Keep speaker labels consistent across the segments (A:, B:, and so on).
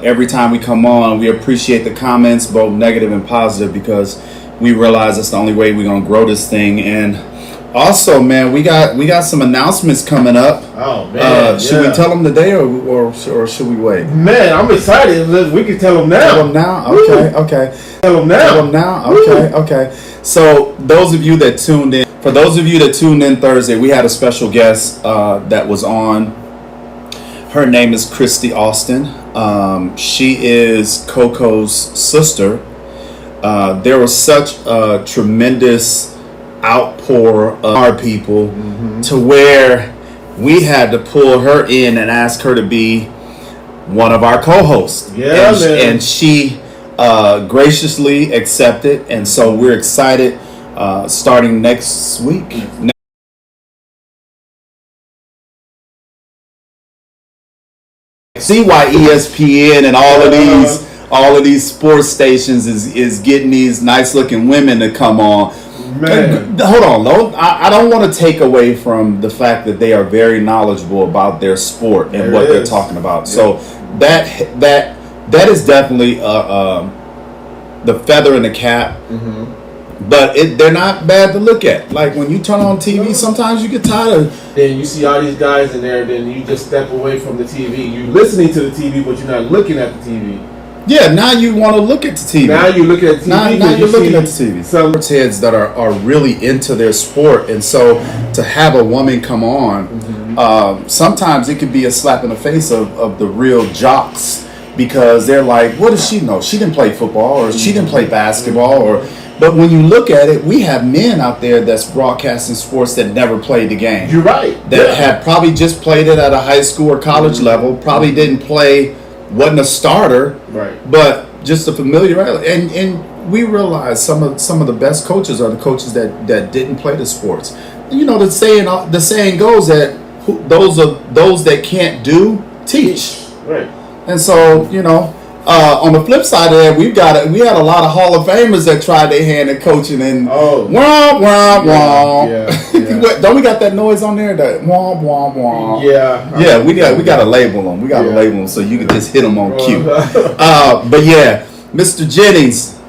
A: every time we come on. We appreciate the comments, both negative and positive, because we realize that's the only way we're gonna grow this thing. And also, man, we got some announcements coming up.
B: Oh man,
A: should we tell them today or should we wait?
B: Man, I'm excited. We can tell them now.
A: Tell them now. Okay.
B: Tell them now.
A: Tell them now. Okay. So those of you that tuned in, Thursday, we had a special guest that was on. Her name is Christy Austin. She is Coco's sister. There was such a tremendous outpour of our people to where we had to pull her in and ask her to be one of our co-hosts.
B: Yeah, man.
A: And she graciously accepted, and so we're excited starting next week. See why ESPN and all of these sports stations is getting these nice looking women to come on.
B: Man.
A: Hold on, though. I don't want to take away from the fact that they are very knowledgeable about their sport and what they're talking about. Yeah. So that is definitely the feather in the cap. But they're not bad to look at. Like when you turn on TV, sometimes you get tired of.
B: Then you see all these guys in there, then you just step away from the TV. You're listening to the TV, but you're not looking at the TV.
A: Yeah, now you want to look at the TV.
B: Now you're looking at the TV.
A: Now you're looking at the TV. Some heads that are really into their sport, and so to have a woman come on, sometimes it could be a slap in the face of the real jocks, because they're like, what does she know? She didn't play football, or she didn't play basketball, or. But when you look at it, we have men out there that's broadcasting sports that never played the game.
B: You're right.
A: That had probably just played it at a high school or college level, probably didn't play, wasn't a starter,
B: right? But
A: just a familiar. And we realize some of the best coaches are the coaches that didn't play the sports. You know, the saying goes that those that can't do teach.
B: Right.
A: And so, you know. On the flip side of that, we had a lot of Hall of Famers that tried their hand at coaching, and womp.
B: Yeah.
A: Don't we got that noise on there? That womp.
B: Yeah.
A: We got to label them. We got to label them so you can just hit them on cue. But yeah, Mr. Jennings,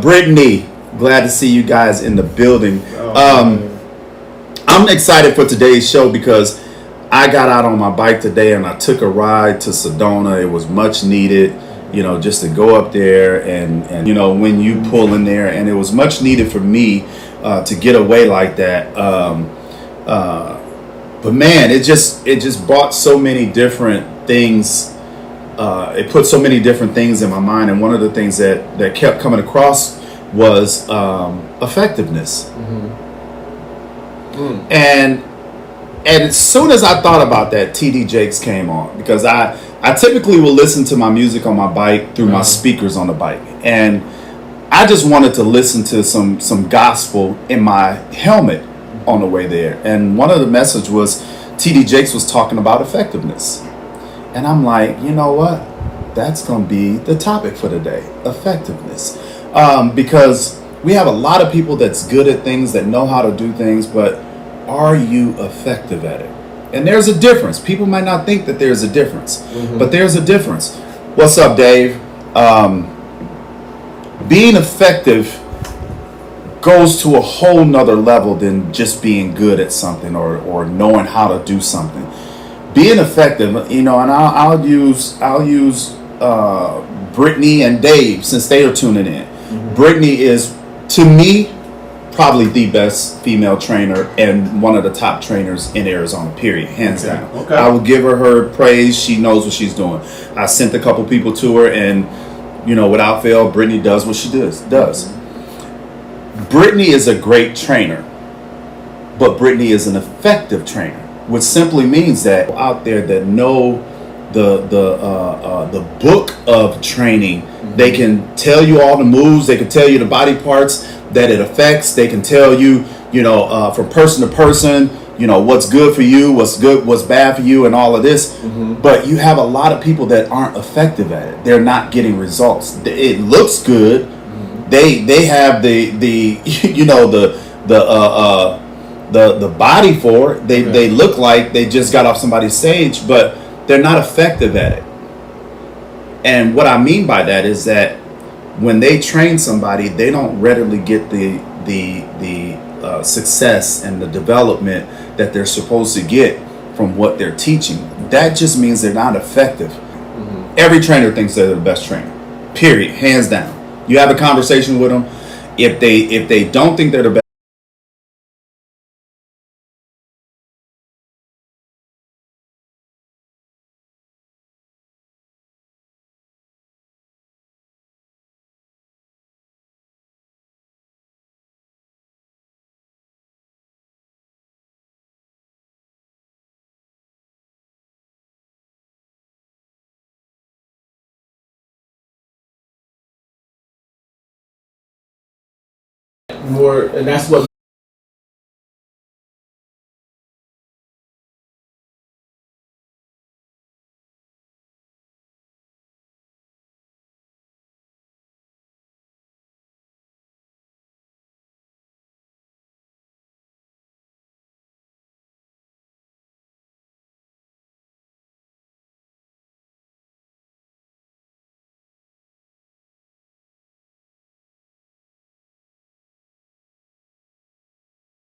A: Brittany, glad to see you guys in the building. I'm excited for today's show because I got out on my bike today and I took a ride to Sedona. It was much needed. You know, just to go up there and you know, when you pull in there, and it was much needed for me to get away like that. But man, it just brought so many different things. It put so many different things in my mind, and one of the things that kept coming across was effectiveness. And as soon as I thought about that, TD Jakes came on, because I typically will listen to my music on my bike through my speakers on the bike. And I just wanted to listen to some gospel in my helmet on the way there. And one of the message was TD Jakes was talking about effectiveness. And I'm like, you know what? That's going to be the topic for today, effectiveness. Because we have a lot of people that's good at things, that know how to do things, but are you effective at it? And there's a difference. People might not think that there's a difference, but there's a difference. What's up, Dave? Being effective goes to a whole nother level than just being good at something or knowing how to do something. Being effective, you know, and I'll use Brittany and Dave, since they are tuning in. Brittany is, to me, probably the best female trainer and one of the top trainers in Arizona, period, hands down. Okay. I will give her praise. She knows what she's doing. I sent a couple people to her, and, you know, without fail, Brittany does what she does. Brittany is a great trainer, but Brittany is an effective trainer, which simply means that out there that know the book of training, they can tell you all the moves, they can tell you the body parts that it affects. They can tell you, you know, from person to person, you know, what's good for you, what's good, what's bad for you, and all of this. But you have a lot of people that aren't effective at it. They're not getting results. It looks good. They have the you know, the body for it. They look like they just got off somebody's stage, but they're not effective at it. And what I mean by that is that when they train somebody, they don't readily get the success and the development that they're supposed to get from what they're teaching. That just means they're not effective. Every trainer thinks they're the best trainer. Period. Hands down. You have a conversation with them. If they don't think they're the best,
B: more, and that's what.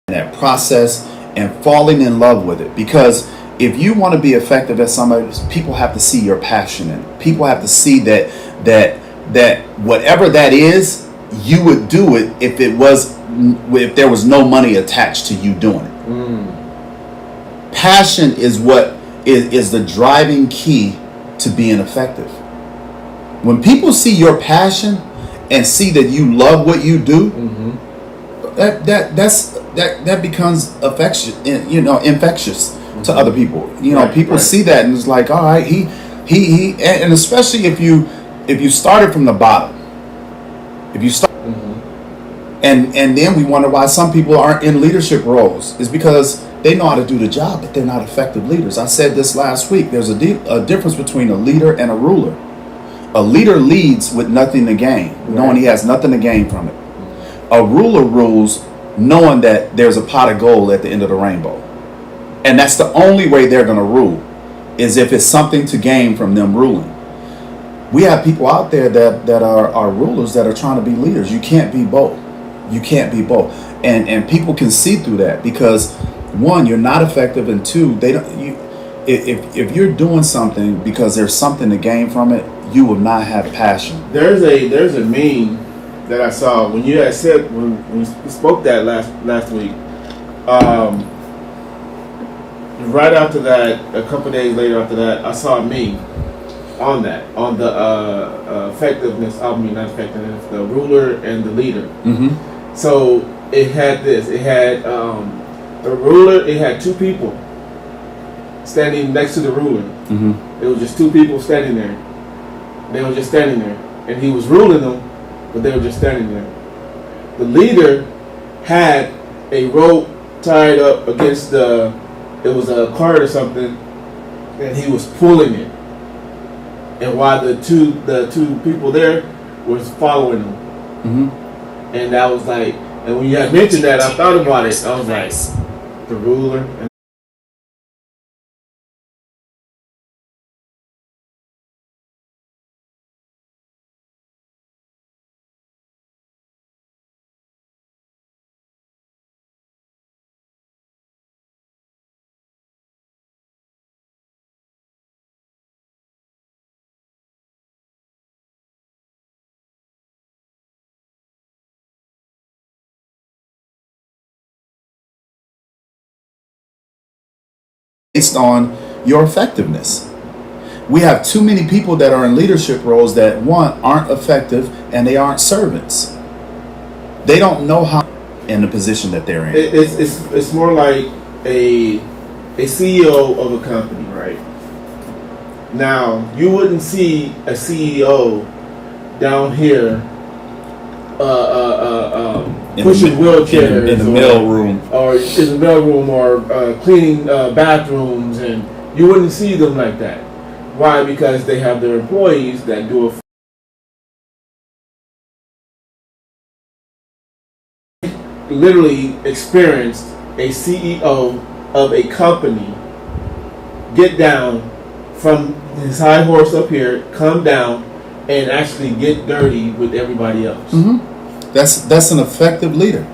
A: that process and falling in love with it. Because if you want to be effective at somebody, people have to see your passion in it. People have to see that whatever that is, you would do it if there was no money attached to you doing it. Passion is what is the driving key to being effective. When people see your passion and see that you love what you do, that becomes infectious to other people. People see that and it's like, all right, he and especially if you started from the bottom, if you start, and then we wonder why some people aren't in leadership roles. Is because they know how to do the job, but they're not effective leaders. I said this last week. There's a difference between a leader and a ruler. A leader leads with nothing to gain, knowing he has nothing to gain from it. A ruler rules knowing that there's a pot of gold at the end of the rainbow. And that's the only way they're going to rule, is if it's something to gain from them ruling. We have people out there that are rulers that are trying to be leaders. You can't be both. You can't be both. And people can see through that because, one, you're not effective, and two, if you're doing something because there's something to gain from it, you will not have passion.
B: There's a meme that I saw when you had said when we spoke that last week. Right after that, a couple days later after that, I saw a meme on the effectiveness. I mean, not effectiveness. The ruler and the leader. So it had this. It had the ruler. It had two people standing next to the ruler. It was just two people standing there. They were just standing there, and he was ruling them. But they were just standing there. The leader had a rope tied up against it was a cart or something, and he was pulling it. And while the two people there was following him. And that was like, and when you had mentioned that, I thought about it. I was like, the ruler.
A: Based on your effectiveness. We have too many people that are in leadership roles that, one, aren't effective, and they aren't servants. They don't know how in the position that they're in.
B: It's more like a CEO of a company, right? Now, you wouldn't see a CEO down here pushing wheelchairs
A: in the mail room,
B: or in the mail room, or cleaning bathrooms, and you wouldn't see them like that. Why? Because they have their employees that do it. Literally experienced a CEO of a company get down from his high horse up here, come down, and actually get dirty with everybody else.
A: Mm-hmm. That's an effective leader.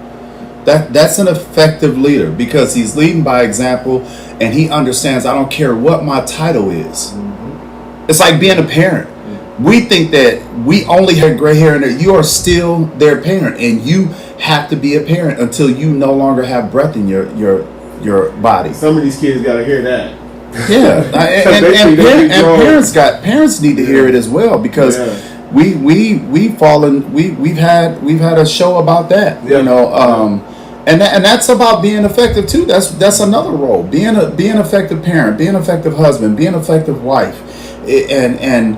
A: That's an effective leader because he's leading by example, and he understands. I don't care what my title is.
B: Mm-hmm.
A: It's like being a parent. Mm-hmm. We think that we only have gray hair, and that you are still their parent, and you have to be a parent until you no longer have breath in your body.
B: Some of these kids gotta hear that.
A: Yeah, and parents need to hear it as well because we've had a show about that, you know, and that's about being effective too. That's another role, being an effective parent, being an effective husband, being an effective wife, and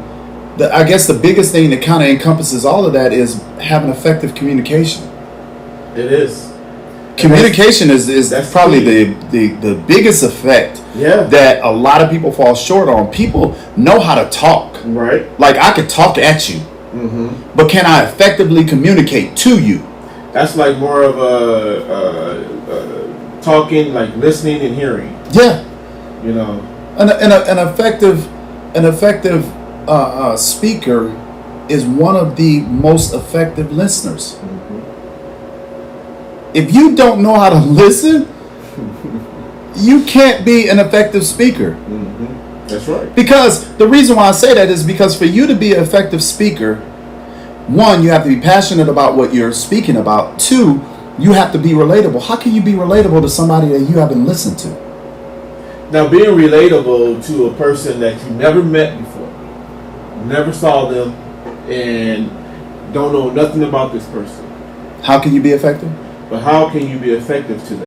A: I guess the biggest thing that kind of encompasses all of that is having effective communication.
B: It is.
A: Communication is probably the biggest effect that a lot of people fall short on. People know how to talk.
B: Right.
A: Like I could talk at you, but can I effectively communicate to you?
B: That's like more of a talking, like listening and hearing.
A: Yeah.
B: You know.
A: An effective speaker is one of the most effective listeners. If you don't know how to listen, you can't be an effective speaker.
B: Mm-hmm. That's right.
A: Because the reason why I say that is because for you to be an effective speaker, one, you have to be passionate about what you're speaking about. Two, you have to be relatable. How can you be relatable to somebody that you haven't listened to?
B: Now, being relatable to a person that you never met before, never saw them, and don't know nothing about this person.
A: How can you be effective?
B: But how can you be effective to them?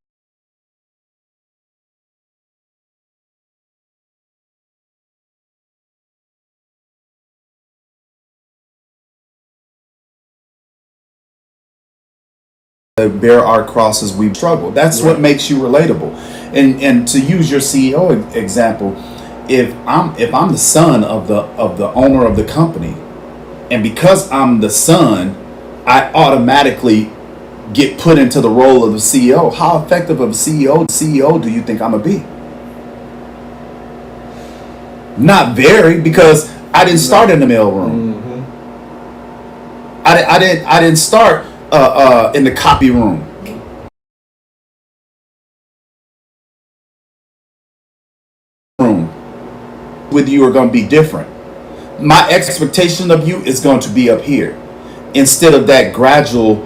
A: Bear our crosses, we struggle. That's what makes you relatable. And to use your CEO example, if I'm the son of the owner of the company, and because I'm the son, I automatically get put into the role of the CEO. How effective of a CEO do you think I'm gonna be? Not very, because I didn't start in the mailroom. Mm-hmm. I didn't start in the copy room. With you are going to be different. My expectation of you is going to be up here instead of that gradual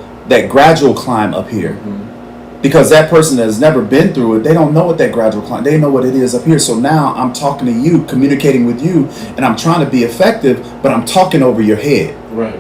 A: climb up here. Mm-hmm. Because that person that has never been through it, they don't know what that gradual climb, they know what it is up here. So now I'm talking to you, communicating with you, and I'm trying to be effective, but I'm talking over your head.
B: Right.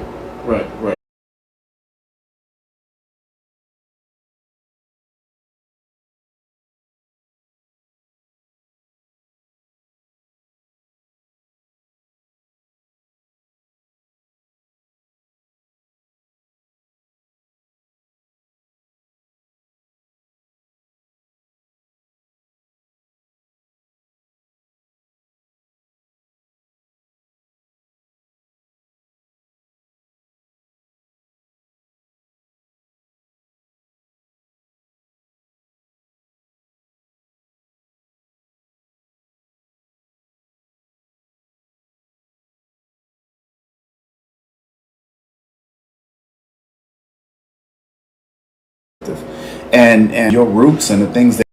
A: And your roots and the things that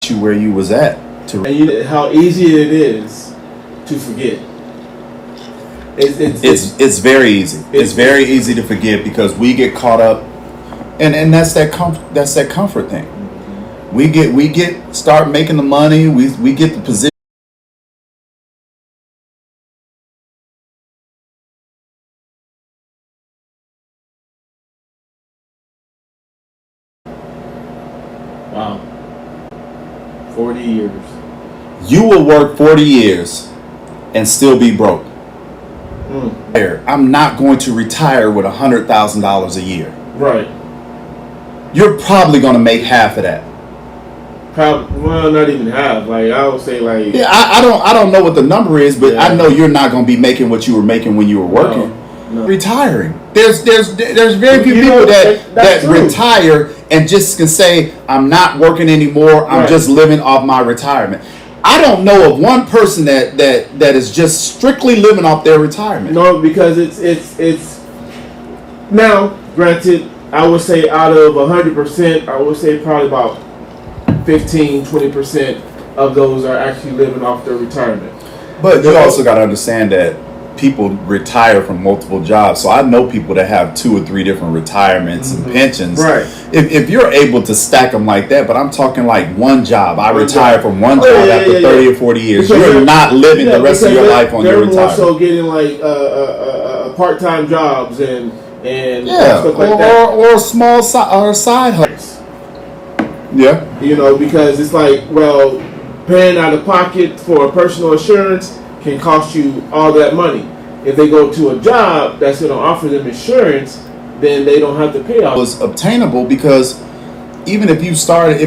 A: you where you was at
B: and how easy it is to forget.
A: It's very easy. It's very easy to forget because we get caught up, and that's that comfort thing. We get start making the money. We get the position.
B: Wow. 40 years.
A: You will work 40 years and still be broke. I'm not going to retire with $100,000 a year.
B: Right.
A: You're probably going to make half of that.
B: Well, not even half. Like I would say,
A: I don't know what the number is, but I know you're not going to be making what you were making when you were working. retiring. There's very few people that retire and just can say, I'm not working anymore. I'm just living off my retirement. I don't know of one person that is just strictly living off their retirement.
B: No, because it's now, granted, I would say out of 100%, I would say probably about 15-20% of those are actually living off their retirement.
A: But you also got to understand that people retire from multiple jobs. So I know people that have 2 or 3 different retirements and pensions.
B: Right.
A: If you're able to stack them like that, but I'm talking like one job. I retire from one job after 30 or 40 years.
B: Because
A: you're not living the rest of your life on your retirement.
B: They're more so getting like part-time jobs and stuff like that.
A: Or small side hustles. Yeah.
B: You know, because it's like, well, paying out of pocket for personal insurance can cost you all that money. If they go to a job that's going to offer them insurance, then they don't have to pay all.
A: It was obtainable because even if you started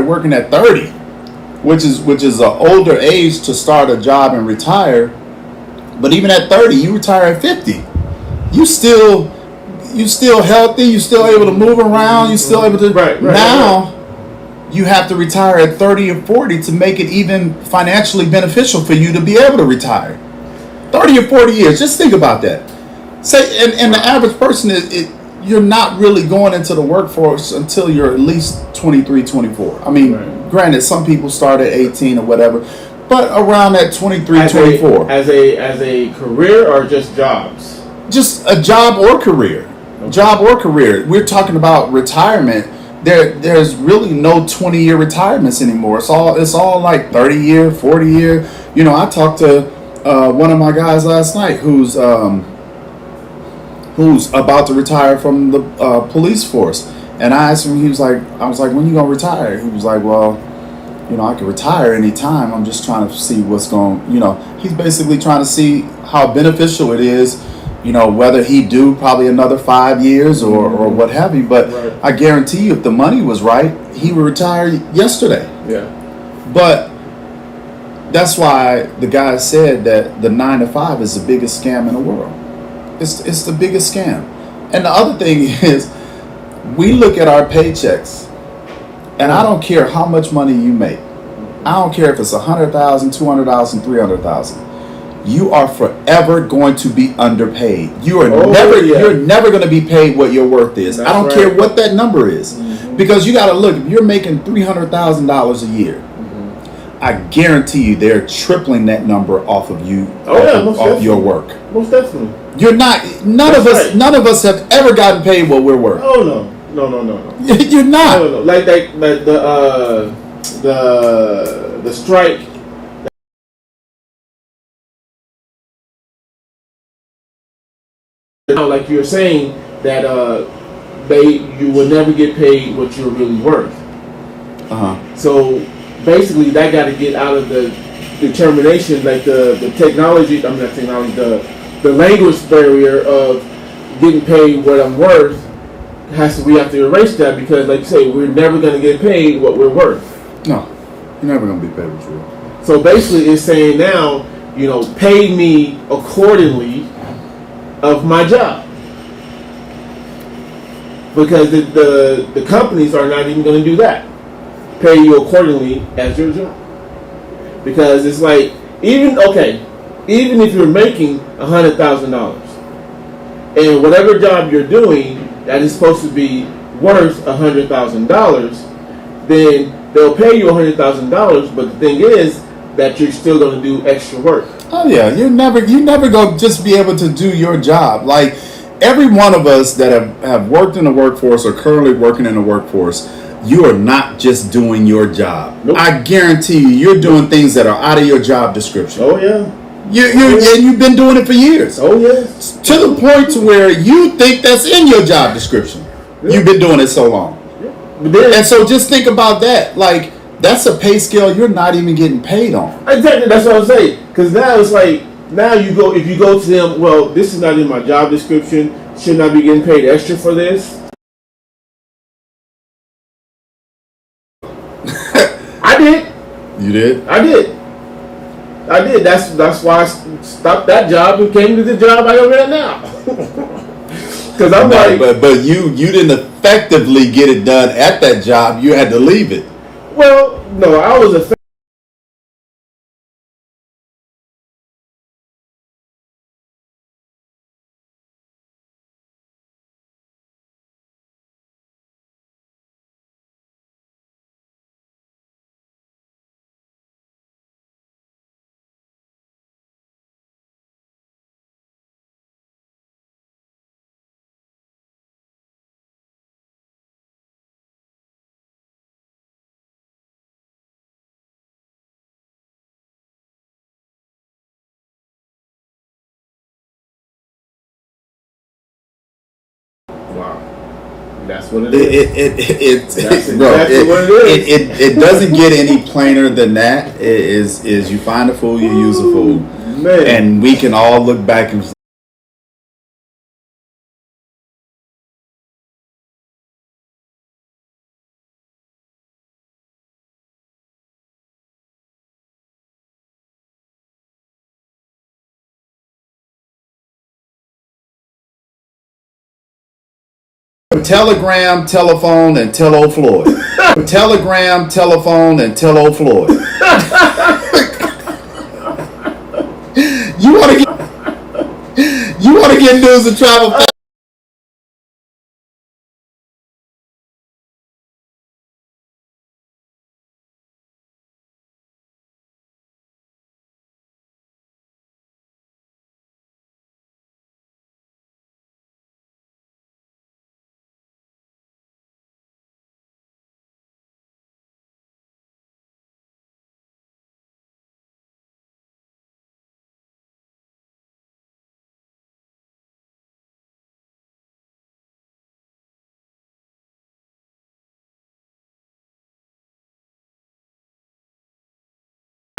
A: working at 30, which is an older age to start a job and retire, but even at 30, you retire at 50. You still healthy. You still able to move around. You still able to. Now, you have to retire at 30 or 40 to make it even financially beneficial for you to be able to retire. 30 or 40 years. Just think about that. Say, and the average person you're not really going into the workforce until you're at least 23, 24. I mean, granted, some people start at 18 or whatever, but around that 23, 24.
B: As a career or just jobs?
A: Just a job or career. Okay. Job or career. We're talking about retirement. There's really no 20-year retirements anymore. It's all like 30-year, 40-year. You know, I talked to one of my guys last night who's about to retire from the police force, and I asked him. I was like, when you gonna retire? He was like, well, you know, I can retire anytime. I'm just trying to see what's going. You know, he's basically trying to see how beneficial it is. You know, whether he do probably another 5 years or what have you. But I guarantee you, if the money was right, he would retire yesterday.
B: Yeah.
A: But that's why the guy said that the 9 to 5 is the biggest scam in the world. It's the biggest scam. And the other thing is, we look at our paychecks, and I don't care how much money you make. I don't care if it's $100,000, $200,000, $300,000. You are forever going to be underpaid. You're never going to be paid what your worth is. I don't care what that number is, because you got to look. If you're making $300,000 a year, I guarantee you they're tripling that number off of you, off your work.
B: Most definitely.
A: You're not. None of us have ever gotten paid what we're worth.
B: Oh no.
A: You're not.
B: No. Like the strike. Like you're saying that you will never get paid what you're really worth. So basically, that got to get out of the determination, like the technology. I'm not technology. The language barrier of getting paid what I'm worth we have to erase that, because, like you say, we're never going to get paid what we're worth.
A: No, you're never going to be paid what you're worth.
B: So basically, it's saying now, you know, pay me accordingly of my job, because the companies are not even going to do that. Pay you accordingly as your job, because it's like even if you're making $100,000 and whatever job you're doing that is supposed to be worth $100,000, then they'll pay you $100,000. But the thing is that you're still going to do extra work.
A: Oh yeah, you never gonna just be able to do your job. Like every one of us that have worked in the workforce or currently working in the workforce, you are not just doing your job.
B: Nope.
A: I guarantee you're doing things that are out of your job description.
B: Oh yeah.
A: And you've been doing it for years.
B: Oh yes.
A: To the point to where you think that's in your job description. Yeah. You've been doing it so long. Yeah. And so just think about that. Like, that's a pay scale you're not even getting paid on.
B: Exactly, that's what I'm saying. Because now it's like, if you go to them, well, this is not in my job description, shouldn't I be getting paid extra for this? I did.
A: You did?
B: I did. I did. That's why I stopped that job and came to the job I am at now. Because I'm like,
A: but you didn't effectively get it done at that job. You had to leave it.
B: well, no, I was a. Wow. That's what it is. That's exactly what it is.
A: It doesn't get any plainer than that. It is you find a fool, you use a fool,
B: Man.
A: and we can all look back and telegram, telephone, and tell old Floyd. Telegram, telephone, and tell old Floyd. You want to get news and travel fast?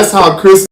A: That's how Chris